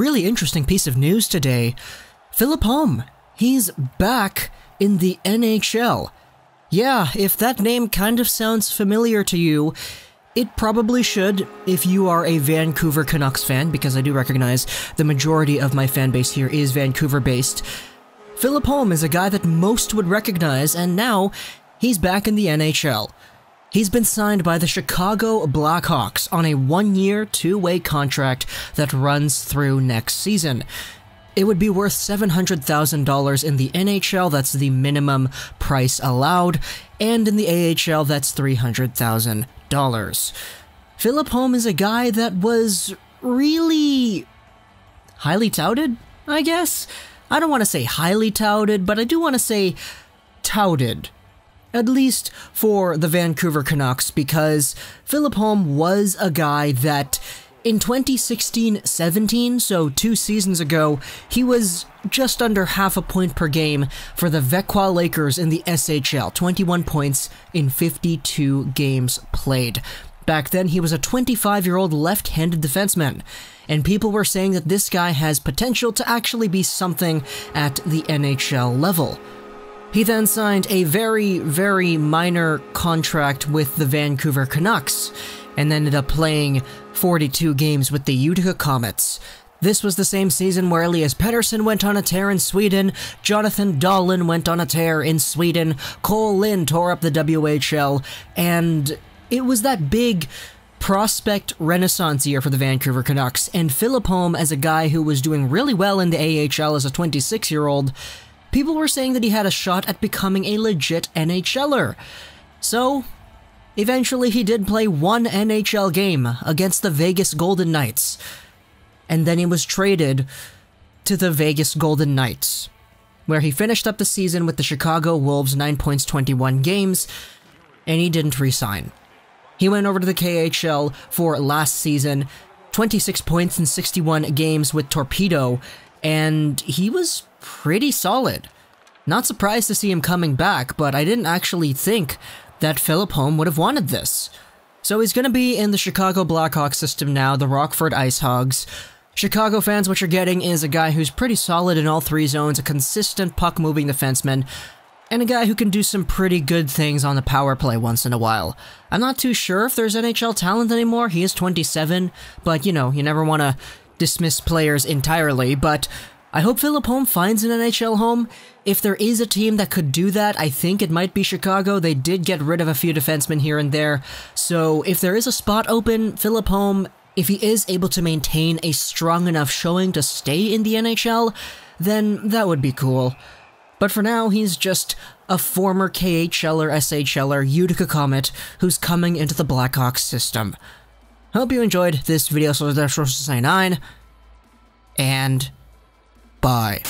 really interesting piece of news today. Philip Holm, he's back in the NHL. Yeah, if that name kind of sounds familiar to you, it probably should if you are a Vancouver Canucks fan, because I do recognize the majority of my fan base here is Vancouver-based. Philip Holm is a guy that most would recognize, and now he's back in the NHL. He's been signed by the Chicago Blackhawks on a one-year, two-way contract that runs through next season. It would be worth $700,000 in the NHL, that's the minimum price allowed, and in the AHL, that's $300,000. Philip Holm is a guy that was really highly touted, I guess? I don't want to say highly touted, but I do want to say touted. At least for the Vancouver Canucks, because Philip Holm was a guy that in 2016-17, so 2 seasons ago, he was just under half a point per game for the Vequa Lakers in the SHL, 21 points in 52 games played. Back then, he was a 25-year-old left-handed defenseman, and people were saying that this guy has potential to actually be something at the NHL level. He then signed a very, very minor contract with the Vancouver Canucks, and ended up playing 42 games with the Utica Comets. This was the same season where Elias Pettersson went on a tear in Sweden, Jonathan Dahlin went on a tear in Sweden, Cole Lynn tore up the WHL, and it was that big prospect renaissance year for the Vancouver Canucks, and Philip Holm, as a guy who was doing really well in the AHL as a 26-year-old, people were saying that he had a shot at becoming a legit NHLer. So, eventually he did play one NHL game against the Vegas Golden Knights, and then he was traded to the Vegas Golden Knights, where he finished up the season with the Chicago Wolves, 9 points, 21 games, and he didn't re-sign. He went over to the KHL for last season, 26 points in 61 games with Torpedo, and he was pretty solid. Not surprised to see him coming back, but I didn't actually think that Philip Holm would have wanted this. So he's going to be in the Chicago Blackhawks system now, the Rockford Ice Hogs. Chicago fans, what you're getting is a guy who's pretty solid in all 3 zones, a consistent puck-moving defenseman, and a guy who can do some pretty good things on the power play once in a while. I'm not too sure if there's NHL talent anymore. He is 27, but you know, you never want to dismiss players entirely, but I hope Philip Holm finds an NHL home. If there is a team that could do that, I think it might be Chicago. They did get rid of a few defensemen here and there, so if there is a spot open, Philip Holm, if he is able to maintain a strong enough showing to stay in the NHL, then that would be cool. But for now, he's just a former KHLer, SHLer, Utica Comet, who's coming into the Blackhawks system. Hope you enjoyed this video, so that's 9, and bye.